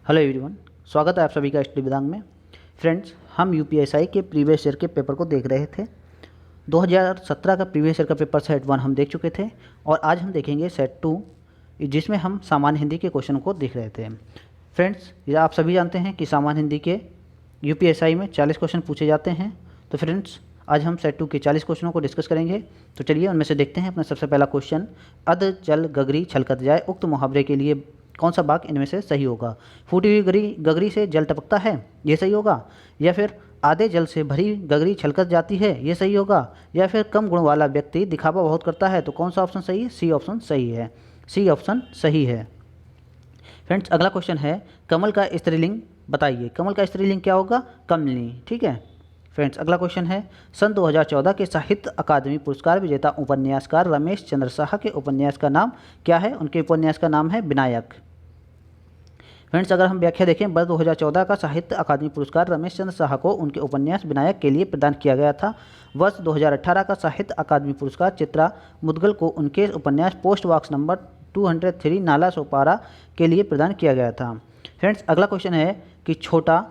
Hello everyone, स्वागत है आप सभी का स्टडी वेदांग में। फ्रेंड्स, हम यूपीएसआई के प्रीवियस ईयर के पेपर को देख रहे थे। 2017 का प्रीवियस ईयर का पेपर सेट 1 हम देख चुके थे और आज हम देखेंगे सेट 2, जिसमें हम सामान्य हिंदी के क्वेश्चन को देख रहे थे। फ्रेंड्स, ये आप सभी जानते हैं कि सामान्य हिंदी के यूपीएसआई में 40 क्वेश्चन पूछे जाते हैं। तो फ्रेंड्स, आज हम सेट 2 के 40 क्वेश्चनों को डिस्कस करेंगे। तो चलिए उनमें से देखते हैं। अपना सबसे पहला क्वेश्चन, अध जल गगरी छलकत जाए, उक्त मुहावरे के लिए कौन सा वाक्य इनमें से सही होगा? फूटी हुई गगरी से जल टपकता है, ये सही होगा। या फिर आधे जल से भरी गगरी छलकत जाती है, ये सही होगा। या फिर कम गुण वाला व्यक्ति दिखावा बहुत करता है, तो कौन सा ऑप्शन सही है? सी ऑप्शन सही है। सी ऑप्शन सही है। फ्रेंड्स, अगला क्वेश्चन है, कमल का स्त्रीलिंग बताइए। कमल का स्त्रीलिंग क्या होगा? कमलिनी। ठीक है। फ्रेंड्स, अगला क्वेश्चन है, सन 2014 के साहित्य अकादमी पुरस्कार विजेता उपन्यासकार रमेश चंद्र शाह के उपन्यास का नाम क्या है? उनके उपन्यास का नाम है विनायक। फ्रेंड्स, अगर हम व्याख्या देखें, वर्ष 2014 का साहित्य अकादमी पुरस्कार रमेश चंद्र शाह को उनके उपन्यास विनायक के लिए प्रदान किया गया था। वर्ष 2018 का साहित्य अकादमी पुरस्कार चित्रा मुदगल को उनके उपन्यास post box number 203 Nala Sopara के लिए प्रदान किया गया था। फ्रेंड्स, अगला क्वेश्चन है कि छोटा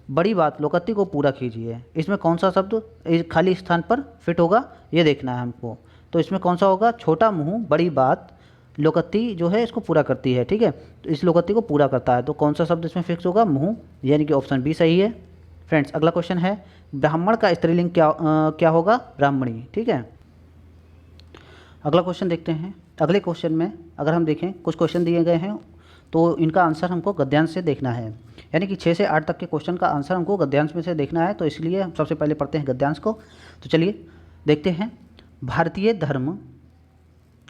बड़ी बात लोकोक्ति को पूरा कीजिए। इसमें कौन सा शब्द इस खाली स्थान पर फिट होगा, ये देखना है हमको। तो इसमें कौन सा होगा? छोटा मुँह बड़ी बात लोकोक्ति जो है इसको पूरा करती है। ठीक है, तो इस लोकोक्ति को पूरा करता है। तो कौन सा शब्द इसमें फिक्स होगा? मुँह, यानी कि ऑप्शन बी सही है। फ्रेंड्स, अगला क्वेश्चन है, ब्राह्मण का स्त्रीलिंग क्या होगा? ब्राह्मणी। ठीक है। अगला क्वेश्चन देखते हैं। अगले क्वेश्चन में अगर हम देखें, कुछ क्वेश्चन दिए गए हैं तो इनका आंसर हमको गद्यांश से देखना है, यानी कि 6 से 8 तक के क्वेश्चन का आंसर हमको गद्यांश में से देखना है। तो इसलिए हम सबसे पहले पढ़ते हैं गद्यांश को। तो चलिए देखते हैं।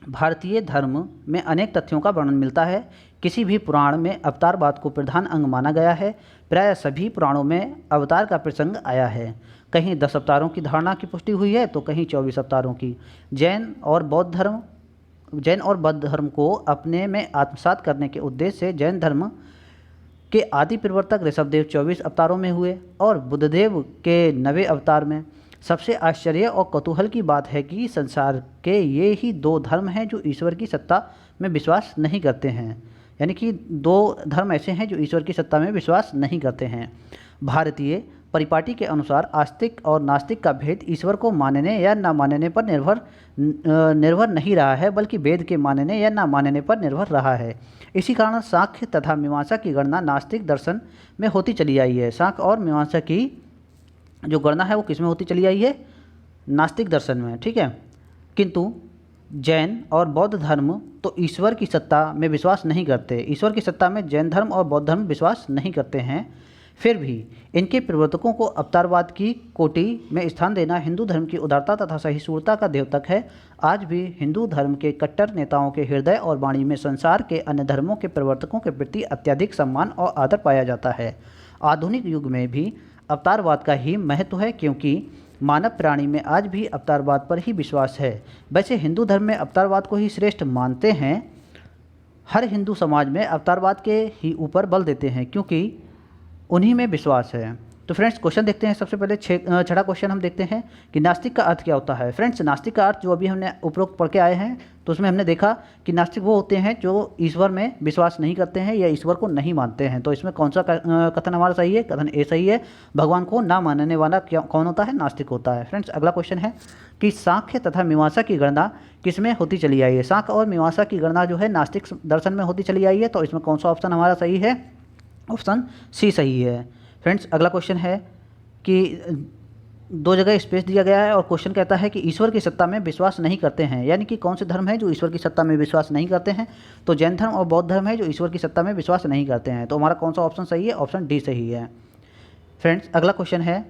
भारतीय धर्म में अनेक तथ्यों का वर्णन मिलता है। किसी भी पुराण में अवतारवाद को प्रधान अंग माना गया है। प्राय सभी पुराणों में अवतार का प्रसंग आया है। कहीं 10 अवतारों की धारणा की पुष्टि हुई है तो कहीं 24 अवतारों की। जैन और बौद्ध धर्म को अपने में आत्मसात करने के उद्देश्य से जैन धर्म के आदि प्रवर्तक ऋषभदेव 24 अवतारों में हुए और बुद्धदेव के 90 अवतार में। सबसे आश्चर्य और कौतूहल की बात है कि संसार के ये ही 2 धर्म हैं जो ईश्वर की सत्ता में विश्वास नहीं करते हैं, यानी कि 2 धर्म ऐसे हैं जो ईश्वर की सत्ता में विश्वास नहीं करते हैं। भारतीय परिपाटी के अनुसार आस्तिक और नास्तिक का भेद ईश्वर को मानने या न मानने पर निर्भर नहीं रहा है, बल्कि वेद के मानने या न मानने पर निर्भर रहा है। इसी कारण सांख्य तथा मीमांसा की गणना नास्तिक दर्शन में होती चली आई है। सांख्य और मीमांसा की जो गणना है वो किस में होती चली आई है? नास्तिक दर्शन में। ठीक है। किंतु जैन और बौद्ध धर्म तो ईश्वर की सत्ता में विश्वास नहीं करते। ईश्वर की सत्ता में जैन धर्म और बौद्ध धर्म विश्वास नहीं करते हैं। फिर भी इनके प्रवर्तकों को अवतारवाद की कोटि में स्थान देना हिंदू धर्म की उदारता तथा सहिष्णुता का द्योतक है। आज भी हिंदू धर्म के कट्टर नेताओं के हृदय और वाणी में संसार के अन्य धर्मों के प्रवर्तकों के प्रति अत्यधिक सम्मान और आदर पाया जाता है। आधुनिक युग में भी अवतारवाद का ही महत्व है, क्योंकि मानव प्राणी में आज भी अवतारवाद पर ही विश्वास है। वैसे हिंदू धर्म में अवतारवाद को ही श्रेष्ठ मानते हैं। हर हिंदू समाज में अवतारवाद के ही ऊपर बल देते हैं, क्योंकि उन्हीं में विश्वास है। तो फ्रेंड्स, क्वेश्चन देखते हैं। सबसे पहले छठा क्वेश्चन हम देखते हैं कि नास्तिक का अर्थ क्या होता है। फ्रेंड्स, नास्तिक का अर्थ जो अभी हमने उपरोक्त पढ़ के आए हैं तो उसमें हमने देखा कि नास्तिक वो होते हैं जो ईश्वर में विश्वास नहीं करते हैं या ईश्वर को नहीं मानते हैं। तो इसमें कौन सा कथन हमारा सही है? कथन ए सही है। भगवान को ना मानने वाला कौन होता है? नास्तिक होता है। फ्रेंड्स, अगला क्वेश्चन है कि सांख्य तथा मीमांसा की गणना किसमें होती चली आई है? सांख्य और मीमांसा की गणना जो है नास्तिक दर्शन में होती चली आई है। तो इसमें कौन सा ऑप्शन हमारा सही है? ऑप्शन सी सही है। फ्रेंड्स, अगला क्वेश्चन है कि 2 जगह स्पेस दिया गया है और क्वेश्चन कहता है कि ईश्वर की सत्ता में विश्वास नहीं करते हैं, यानी कि कौन से धर्म है जो ईश्वर की सत्ता में विश्वास नहीं करते हैं? तो जैन धर्म और बौद्ध धर्म है जो ईश्वर की सत्ता में विश्वास नहीं करते हैं। तो हमारा कौन सा ऑप्शन सही है? ऑप्शन डी सही है। फ्रेंड्स, अगला क्वेश्चन है,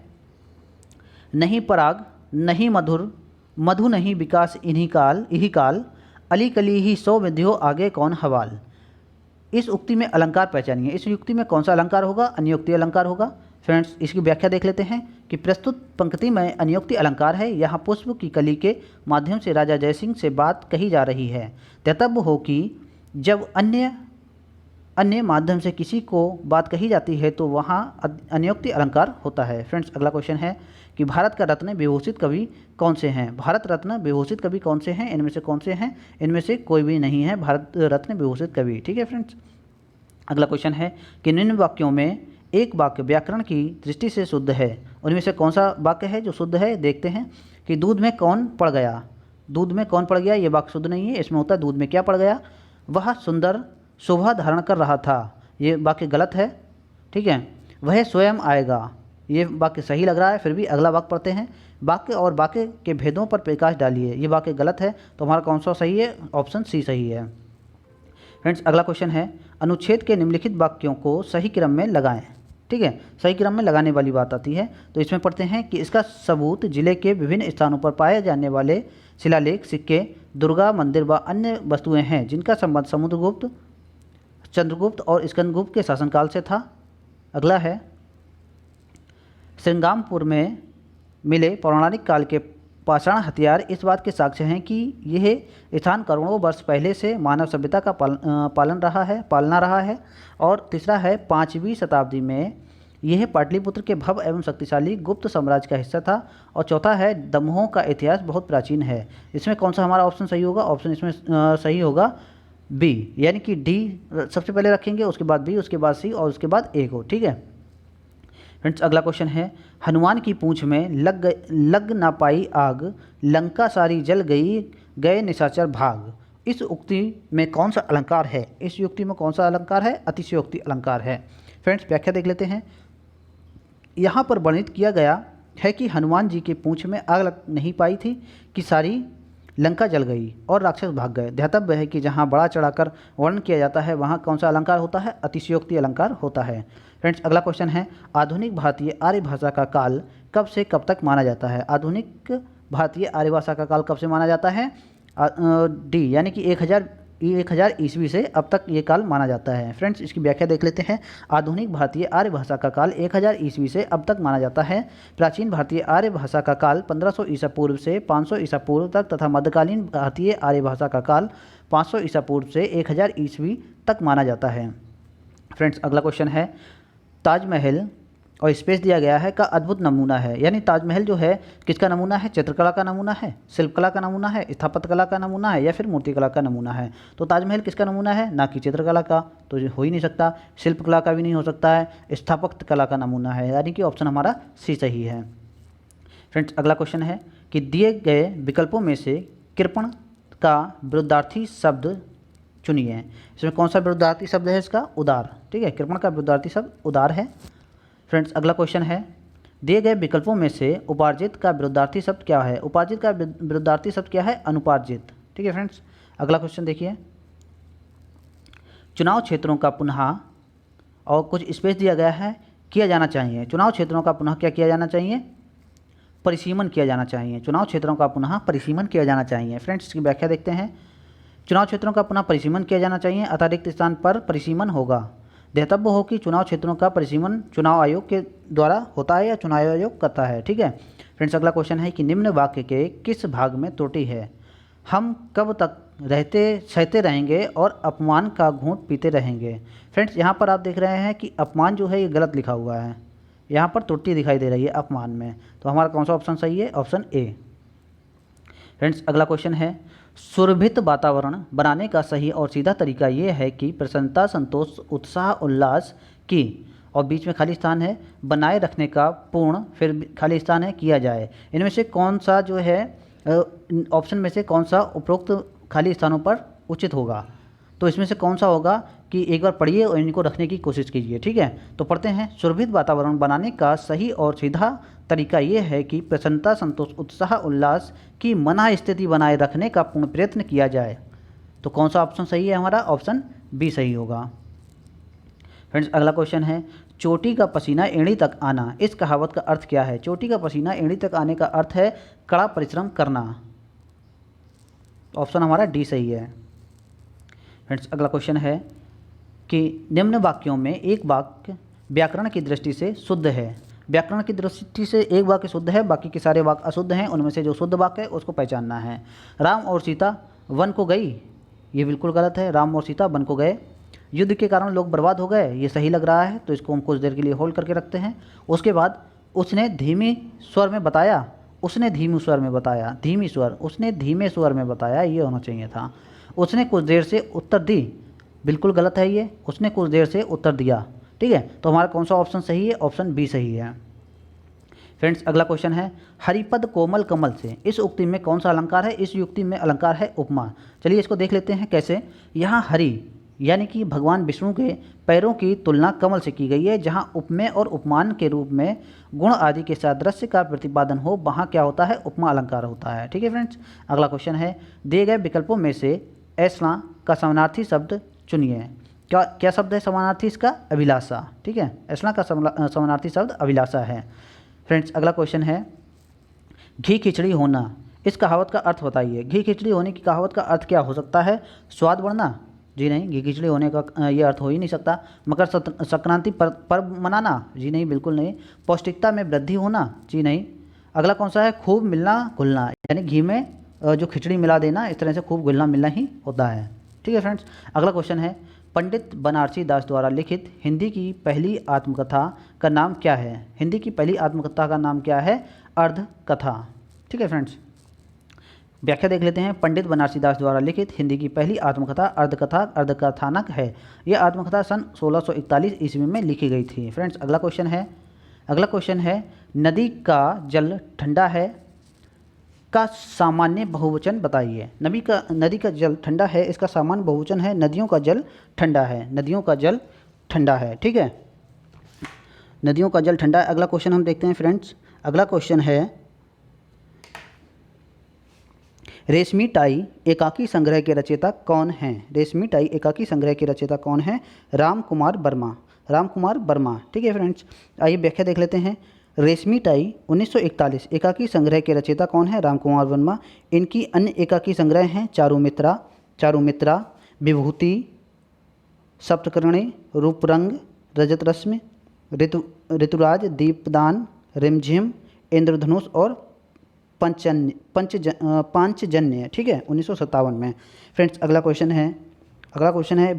नहीं पराग नहीं मधुर मधु नहीं विकास इही काल अली कली ही सौ विधियो आगे कौन हवाल। इस उक्ति में अलंकार पहचानिए। इस युक्ति में कौन सा अलंकार होगा? अनियुक्ति अलंकार होगा। फ्रेंड्स, इसकी व्याख्या देख लेते हैं कि प्रस्तुत पंक्ति में अनियुक्ति अलंकार है। यहाँ पुष्प की कली के माध्यम से राजा जयसिंह से बात कही जा रही है। ध्यातव्य हो कि जब अन्य माध्यम से किसी को बात कही जाती है तो वहाँ अनियुक्ति अलंकार होता है। फ्रेंड्स, अगला क्वेश्चन है कि भारत का रत्न विभूषित कवि कौन से हैं? भारत रत्न विभूषित कवि कौन से हैं? इनमें से कौन से हैं? इनमें से कोई भी नहीं है भारत रत्न विभूषित कवि। ठीक है फ्रेंड्स। अगला क्वेश्चन है कि निम्न वाक्यों में एक वाक्य व्याकरण की दृष्टि से शुद्ध है, उनमें से कौन सा वाक्य है जो शुद्ध है। देखते हैं कि दूध में कौन पड़ गया। दूध में कौन पड़ गया, ये वाक्य शुद्ध नहीं है। इसमें होता है दूध में क्या पड़ गया, वह सुंदर शोभा धारण कर रहा था, ये वाक्य गलत है। ठीक है, वह स्वयं आएगा, ये वाक्य सही लग रहा है। फिर भी अगला वाक्य पढ़ते हैं, वाक्य और वाक्य के भेदों पर प्रकाश डालिए, ये वाक्य गलत है। तो हमारा कौन सा सही है, ऑप्शन सी सही है। फ्रेंड्स अगला क्वेश्चन है, अनुच्छेद के निम्नलिखित वाक्यों को सही क्रम में लगाएं। ठीक है, सही क्रम में लगाने वाली बात आती है। तो इसमें पढ़ते हैं कि इसका सबूत जिले के विभिन्न स्थानों पर पाए जाने वाले शिलालेख, सिक्के, दुर्गा मंदिर व अन्य वस्तुएं हैं जिनका संबंध समुद्रगुप्त, चंद्रगुप्त और स्कंदगुप्त के शासनकाल से था। अगला है, श्रृंगारपुर में मिले पौराणिक काल के पाषाण हथियार इस बात के साक्ष्य हैं कि यह स्थान करोड़ों वर्ष पहले से मानव सभ्यता का पालना रहा है। और तीसरा है, 5वीं शताब्दी में यह पाटलिपुत्र के भव्य एवं शक्तिशाली गुप्त साम्राज्य का हिस्सा था। और चौथा है, दमोह का इतिहास बहुत प्राचीन है। इसमें कौन सा हमारा ऑप्शन सही होगा, ऑप्शन इसमें सही होगा बी, यानी कि डी सबसे पहले रखेंगे, उसके बाद बी, उसके बाद सी और उसके बाद ए को। ठीक है फ्रेंड्स, अगला क्वेश्चन है, हनुमान की पूंछ में लग ना पाई आग, लंका सारी जल गई, गए निशाचर भाग। इस उक्ति में कौन सा अलंकार है, इस युक्ति में कौन सा अलंकार है, अतिशयोक्ति अलंकार है। फ्रेंड्स व्याख्या देख लेते हैं। यहाँ पर वर्णित किया गया है कि हनुमान जी की पूंछ में आग लग नहीं पाई थी कि सारी लंका जल गई और राक्षस भाग गए। ध्यातव्य है कि जहाँ बड़ा चढ़ाकर वर्णन किया जाता है वहाँ कौन सा अलंकार होता है, अतिशयोक्ति अलंकार होता है। फ्रेंड्स अगला क्वेश्चन है, आधुनिक भारतीय आर्य भाषा का काल कब से कब तक माना जाता है। आधुनिक भारतीय आर्य भाषा का काल कब से माना जाता है, डी, यानी कि 1000 ईस्वी से अब तक ये काल माना जाता है। फ्रेंड्स इसकी व्याख्या देख लेते हैं। आधुनिक भारतीय आर्य भाषा का काल 1000 ईस्वी से अब तक माना जाता है। प्राचीन भारतीय आर्य भाषा का काल 1500 ईसा पूर्व से 500 ईसा पूर्व तक तथा मध्यकालीन भारतीय आर्य भाषा का काल 500 ईसा पूर्व से 1000 ईस्वी तक माना जाता है। फ्रेंड्स अगला क्वेश्चन है, ताजमहल और स्पेस दिया गया है का अद्भुत नमूना है। यानी ताजमहल जो है किसका नमूना है, चित्रकला का नमूना है, शिल्पकला का नमूना है, स्थापत्य कला का नमूना है या फिर मूर्तिकला का नमूना है। तो ताजमहल किसका नमूना है, ना कि चित्रकला का, तो ये हो ही नहीं सकता। शिल्पकला का भी नहीं हो सकता है, स्थापत्य कला का नमूना है, यानी कि ऑप्शन हमारा सी सही है। फ्रेंड्स अगला क्वेश्चन है कि दिए गए विकल्पों में से कृपण का विरुद्धार्थी शब्द चुनिए। इसमें कौन सा विरुद्धार्थी शब्द है इसका, उदार। ठीक है, कृपण का विरुद्धार्थी शब्द उदार है। फ्रेंड्स अगला क्वेश्चन है, दिए गए विकल्पों में से उपार्जित का विरुद्धार्थी शब्द क्या है। उपार्जित का विरुद्धार्थी शब्द क्या है, अनुपार्जित। ठीक है फ्रेंड्स, अगला क्वेश्चन देखिए, चुनाव क्षेत्रों का पुनः और कुछ स्पेस दिया गया है किया जाना चाहिए। चुनाव क्षेत्रों का पुनः क्या किया जाना चाहिए, परिसीमन किया जाना चाहिए। चुनाव क्षेत्रों का पुनः परिसीमन किया जाना चाहिए। फ्रेंड्स इसकी व्याख्या देखते हैं। चुनाव क्षेत्रों का पुनः परिसीमन किया जाना चाहिए, अतिरिक्त स्थान पर परिसीमन होगा। ध्यातव्य हो कि चुनाव क्षेत्रों का परिसीमन चुनाव आयोग के द्वारा होता है या चुनाव आयोग करता है। ठीक है फ्रेंड्स, अगला क्वेश्चन है कि निम्न वाक्य के किस भाग में त्रुटि है। हम कब तक सहते रहेंगे और अपमान का घूंट पीते रहेंगे। फ्रेंड्स यहाँ पर आप देख रहे हैं कि अपमान जो है ये गलत लिखा हुआ है, यहाँ पर त्रुटि दिखाई दे रही है अपमान में। तो हमारा कौन सा ऑप्शन सही है, ऑप्शन ए। फ्रेंड्स अगला क्वेश्चन है, सुरभित वातावरण बनाने का सही और सीधा तरीका ये है कि प्रसन्नता, संतोष, उत्साह, उल्लास की, और बीच में खाली स्थान है, बनाए रखने का पूर्ण, फिर खाली स्थान है, किया जाए। इनमें से कौन सा जो है ऑप्शन में से कौन सा उपरोक्त खाली स्थानों पर उचित होगा। तो इसमें से कौन सा होगा कि एक बार पढ़िए और इनको रखने की कोशिश कीजिए। ठीक है, तो पढ़ते हैं, सुरभित वातावरण बनाने का सही और सीधा तरीका ये है कि प्रसन्नता, संतोष, उत्साह, उल्लास की मना स्थिति बनाए रखने का पूर्ण प्रयत्न किया जाए। तो कौन सा ऑप्शन सही है हमारा, ऑप्शन बी सही होगा। फ्रेंड्स अगला क्वेश्चन है, चोटी का पसीना एड़ी तक आना, इस कहावत का अर्थ क्या है। चोटी का पसीना एड़ी तक आने का अर्थ है कड़ा परिश्रम करना। ऑप्शन हमारा डी सही है। फ्रेंड्स अगला क्वेश्चन है कि निम्न वाक्यों में एक वाक्य व्याकरण की दृष्टि से शुद्ध है। व्याकरण की दृष्टि से एक वाक्य शुद्ध है, बाकी के सारे वाक्य अशुद्ध हैं। उनमें से जो शुद्ध वाक्य है उसको पहचानना है। राम और सीता वन को गई, ये बिल्कुल गलत है। राम और सीता वन को गए। युद्ध के कारण लोग बर्बाद हो गए, ये सही लग रहा है, तो इसको हम कुछ देर के लिए होल्ड करके रखते हैं। उसके बाद उसने धीमी स्वर में बताया, उसने धीमी स्वर में बताया, उसने धीमे स्वर में बताया, ये होना चाहिए था। उसने कुछ देर से उत्तर दी, बिल्कुल गलत है ये, उसने कुछ देर से उत्तर दिया। ठीक है, तो हमारा कौन सा ऑप्शन सही है? ऑप्शन बी सही है। फ्रेंड्स अगला क्वेश्चन है, हरिपद कोमल कमल से, इस उक्ति में कौन सा अलंकार है? इस युक्ति में अलंकार है उपमा। चलिए इसको देख लेते हैं कैसे। यहाँ हरि यानी कि भगवान विष्णु के पैरों की तुलना कमल से की गई है। जहाँ उपमेय और उपमान के रूप में गुण आदि के सादृश्य का प्रतिपादन हो, वहाँ क्या होता है? उपमा अलंकार होता है। ठीक है फ्रेंड्स, अगला क्वेश्चन है, दिए गए विकल्पों में से ऐसा का समानार्थी शब्द चुनिए। क्या क्या शब्द है समानार्थी इसका? अभिलाषा। ठीक है, ऐसा का समानार्थी शब्द अभिलाषा है। फ्रेंड्स अगला क्वेश्चन है, घी खिचड़ी होना, इस कहावत का अर्थ बताइए। घी खिचड़ी होने की कहावत का अर्थ क्या हो सकता है? स्वाद बढ़ना? जी नहीं, घी खिचड़ी होने का ये अर्थ हो ही नहीं सकता। मकर संक्रांति पर्व मनाना? जी नहीं, बिल्कुल नहीं। पौष्टिकता में वृद्धि होना? जी नहीं। अगला कौन सा है? खूब मिलना घुलना, यानी घी में जो खिचड़ी मिला देना, इस तरह से खूब घुलना मिलना ही होता है। ठीक है फ्रेंड्स, अगला क्वेश्चन है, पंडित बनारसी दास द्वारा लिखित हिंदी की पहली आत्मकथा का नाम क्या है? हिंदी की पहली आत्मकथा का नाम क्या है? अर्ध कथा। ठीक है फ्रेंड्स, व्याख्या देख लेते हैं। पंडित बनारसी दास द्वारा लिखित हिंदी की पहली आत्मकथा अर्धकथा अर्धकथानक है। यह आत्मकथा सन 1641 ईस्वी में लिखी गई थी। फ्रेंड्स अगला क्वेश्चन है, नदी का जल ठंडा है का सामान्य बहुवचन बताइए। नदी का जल ठंडा है, इसका सामान्य बहुवचन है नदियों का जल ठंडा है। नदियों का जल ठंडा है। ठीक है, नदियों का जल ठंडा है। अगला क्वेश्चन हम देखते हैं फ्रेंड्स। अगला क्वेश्चन है, रेशमी टाई एकाकी संग्रह के रचयिता कौन हैं? रेशमी टाई एकाकी संग्रह के रचयिता कौन हैं? राम कुमार वर्मा। ठीक है फ्रेंड्स, आइए व्याख्या देख लेते हैं। रेशमी टाई 1941 एकाकी संग्रह के रचयिता कौन है? राम कुमार वर्मा। इनकी अन्य एकाकी संग्रह हैं चारुमित्रा, विभूति, सप्तकर्णी, रूपरंग, रजत रश्मि, ऋतुराज, दीपदान, रिमझिम, इंद्रधनुष और पांचजन्य। ठीक है, 1957 में। फ्रेंड्स अगला क्वेश्चन है,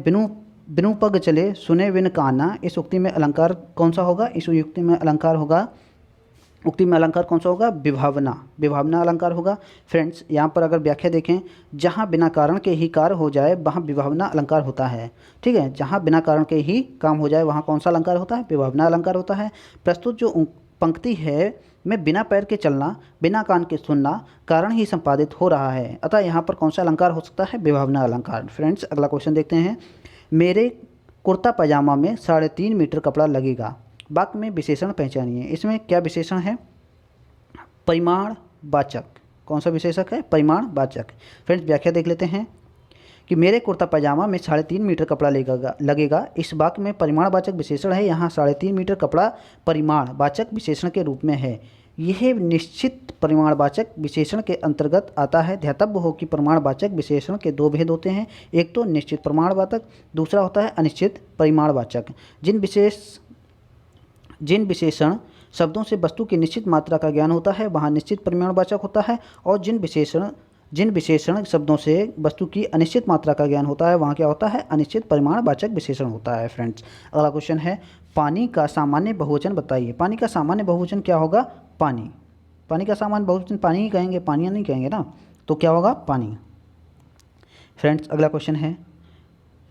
बिनु पग चले सुने विन काना, इस उक्ति में अलंकार कौन सा होगा? इस उक्ति में अलंकार कौन सा होगा? विभावना अलंकार होगा। फ्रेंड्स यहाँ पर अगर व्याख्या देखें, जहाँ बिना कारण के ही कार्य हो जाए वहाँ विभावना अलंकार होता है। ठीक है, जहाँ बिना कारण के ही काम हो जाए वहाँ कौन सा अलंकार होता है? विभावना अलंकार होता है। प्रस्तुत जो पंक्ति है में बिना पैर के चलना, बिना कान के सुनना कारण ही संपादित हो रहा है, अतः यहाँ पर कौन सा अलंकार हो सकता है? विभावना अलंकार। फ्रेंड्स अगला क्वेश्चन देखते हैं। मेरे कुर्ता पजामा में 3.5 मीटर कपड़ा लगेगा, वाक्य में विशेषण पहचानिए। इसमें क्या विशेषण है? परिमाणवाचक। कौन सा विशेषक है? परिमाणवाचक। फ्रेंड्स व्याख्या देख लेते हैं कि मेरे कुर्ता पजामा में 3.5 मीटर कपड़ा लगेगा। इस वाक्य में परिमाणवाचक विशेषण है। यहाँ 3.5 मीटर कपड़ा परिमाणवाचक विशेषण के रूप में है। यह निश्चित परिमाणवाचक विशेषण के अंतर्गत आता है। ध्यातव्य हो कि परिमाणवाचक विशेषण के दो भेद होते हैं, एक तो निश्चित परिमाणवाचक, दूसरा होता है अनिश्चित परिमाणवाचक। जिन विशेषण शब्दों से वस्तु की निश्चित मात्रा का ज्ञान होता है वहाँ निश्चित परिमाणवाचक होता है, और जिन विशेषण शब्दों से वस्तु की अनिश्चित मात्रा का ज्ञान होता है वहाँ क्या होता है? अनिश्चित परिमाणवाचक विशेषण होता है। फ्रेंड्स अगला क्वेश्चन है, पानी का सामान्य बहुवचन बताइए। पानी का सामान्य बहुवचन क्या होगा? पानी का सामान्य बहुवचन पानी ही कहेंगे, पानियाँ नहीं कहेंगे ना, तो क्या होगा? पानी। फ्रेंड्स अगला क्वेश्चन है,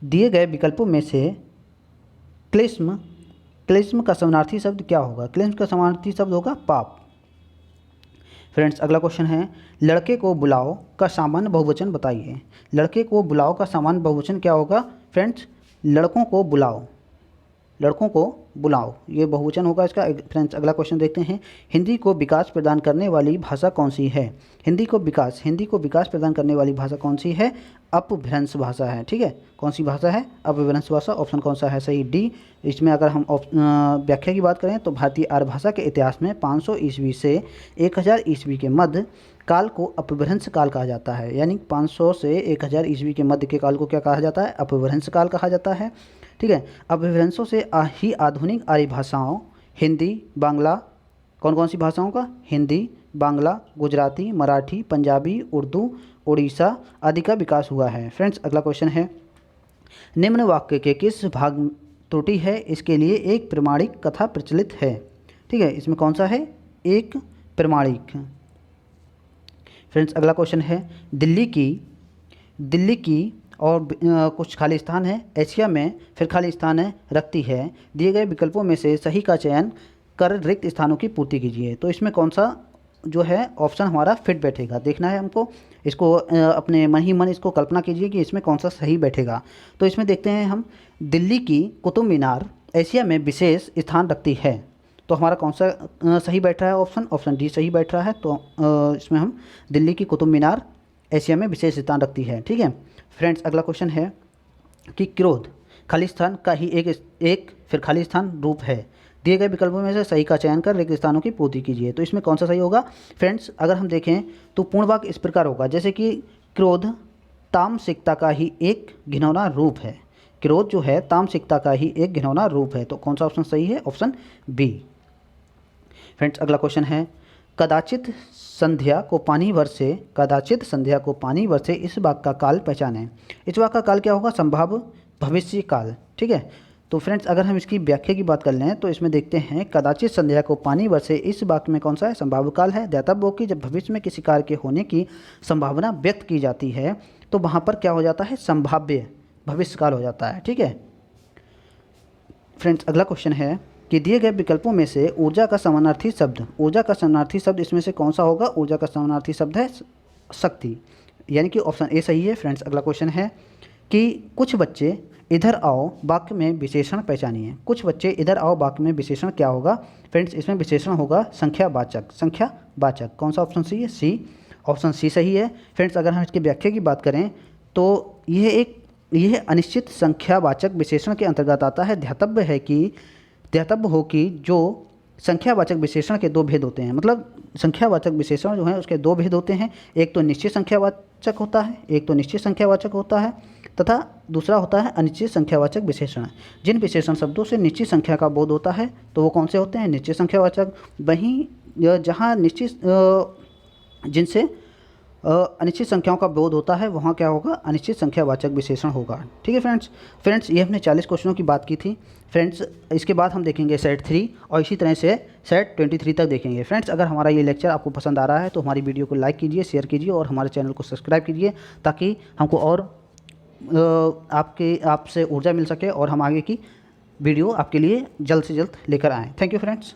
दिए गए विकल्पों में से क्लिश्म का समानार्थी शब्द क्या होगा? क्लिश्म का समानार्थी शब्द होगा पाप। फ्रेंड्स अगला क्वेश्चन है, लड़के को बुलाओ का सामान्य बहुवचन बताइए। लड़के को बुलाओ का सामान्य बहुवचन क्या होगा? फ्रेंड्स लड़कों को बुलाओ ये बहुवचन होगा इसका। फ्रेंड्स अगला क्वेश्चन देखते हैं, हिंदी को विकास प्रदान करने वाली भाषा कौन सी है? हिंदी को विकास प्रदान करने वाली भाषा कौन सी है? अपभ्रंश भाषा है। ठीक है, कौन सी भाषा है? अपभ्रंश भाषा। ऑप्शन कौन सा है सही? डी। इसमें अगर हम व्याख्या की बात करें तो भारतीय आर्य भाषा के इतिहास में 500 ईस्वी से 1000 ईस्वी के मध्य काल को अपभ्रंश काल कहा जाता है। यानी 500 से 1000 ईस्वी के मध्य के काल को क्या कहा जाता है? अपभ्रंश काल कहा जाता है। ठीक है, अपभ्रंशों से ही आधुनिक आर्य भाषाओं हिंदी बांग्ला, कौन सी भाषाओं का? हिंदी, बांग्ला, गुजराती, मराठी, पंजाबी, उर्दू, उड़ीसा आदि का विकास हुआ है। फ्रेंड्स अगला क्वेश्चन है, निम्न वाक्य के किस भाग त्रुटि है? इसके लिए एक प्रमाणिक कथा प्रचलित है। ठीक है, इसमें कौन सा है? एक प्रमाणिक। फ्रेंड्स अगला क्वेश्चन है, दिल्ली की और कुछ खाली स्थान है। एशिया में फिर खाली स्थान है रखती है। दिए गए विकल्पों में से सही का चयन कर रिक्त स्थानों की पूर्ति कीजिए। तो इसमें कौन सा जो है ऑप्शन हमारा फिट बैठेगा, देखना है हमको। इसको अपने मन ही मन इसको कल्पना कीजिए कि इसमें कौन सा सही बैठेगा। तो इसमें देखते हैं हम, दिल्ली की कुतुब मीनार एशिया में विशेष स्थान रखती है। तो हमारा कौन सा सही बैठ रहा है ऑप्शन डी सही बैठ रहा है। तो इसमें हम दिल्ली की कुतुब मीनार एशिया में विशेष स्थान रखती है। ठीक है फ्रेंड्स, अगला क्वेश्चन है कि क्रोध खाली स्थान का ही एक फिर खाली स्थान रूप है। दिए गए विकल्पों में से सही का चयन कर रिक्त स्थानों की पूर्ति कीजिए। तो इसमें कौन सा सही होगा फ्रेंड्स, अगर हम देखें तो पूर्ण वाक्य इस प्रकार होगा, जैसे कि क्रोध तामसिकता का ही एक घिनौना रूप है। क्रोध जो है तामसिकता का ही एक घिनौना रूप है। तो कौन सा ऑप्शन सही है, ऑप्शन बी। फ्रेंड्स, अगला क्वेश्चन है, कदाचित संध्या को पानी बरसे, कदाचित संध्या को पानी बरसे इस वाक्य का काल पहचानें। इस वाक्य का काल क्या होगा, संभाव्य भविष्य काल। ठीक है, तो फ्रेंड्स अगर हम इसकी व्याख्या की बात कर लें तो इसमें देखते हैं, कदाचित संध्या को पानी बरसे इस वाक्य में कौन सा है, संभाव्य काल है। दैतव्य की जब भविष्य में किसी कार्य के होने की संभावना व्यक्त की जाती है तो वहाँ पर क्या हो जाता है, संभाव्य भविष्य काल हो जाता है। ठीक है फ्रेंड्स, अगला क्वेश्चन है कि दिए गए विकल्पों में से ऊर्जा का समानार्थी शब्द, ऊर्जा का समानार्थी शब्द इसमें से कौन सा होगा। ऊर्जा का समानार्थी शब्द है शक्ति, यानी कि ऑप्शन ए सही है। फ्रेंड्स, अगला क्वेश्चन है कि कुछ बच्चे इधर आओ वाक्य में विशेषण पहचानिए। कुछ बच्चे इधर आओ वाक्य में विशेषण क्या होगा फ्रेंड्स, इसमें विशेषण होगा संख्यावाचक। संख्यावाचक कौन सा ऑप्शन सी है, सी, ऑप्शन सी सही है। फ्रेंड्स, अगर हम इसकी व्याख्या की बात करें तो यह अनिश्चित संख्यावाचक विशेषण के अंतर्गत आता है। ध्यातव्य हो कि जो संख्यावाचक विशेषण के दो भेद होते हैं, मतलब संख्यावाचक विशेषण जो है उसके दो भेद होते हैं। एक तो निश्चित संख्यावाचक होता है, तथा दूसरा होता है अनिश्चित संख्यावाचक विशेषण। जिन विशेषण शब्दों से निश्चित संख्या का बोध होता है तो वो कौन से होते हैं, निश्चित संख्यावाचक। वहीं जहाँ जिनसे अनिश्चित संख्याओं का बोध होता है वहाँ क्या होगा, अनिश्चित संख्यावाचक विशेषण होगा। ठीक है फ्रेंड्स, ये हमने 40 क्वेश्चनों की बात की थी। फ्रेंड्स, इसके बाद हम देखेंगे सेट 3 और इसी तरह से सेट 23 तक देखेंगे। फ्रेंड्स, अगर हमारा ये लेक्चर आपको पसंद आ रहा है तो हमारी वीडियो को लाइक कीजिए, शेयर कीजिए और हमारे चैनल को सब्सक्राइब कीजिए, ताकि हमको और आपसे ऊर्जा मिल सके और हम आगे की वीडियो आपके लिए जल्द से जल्द लेकर आएँ। Thank you friends.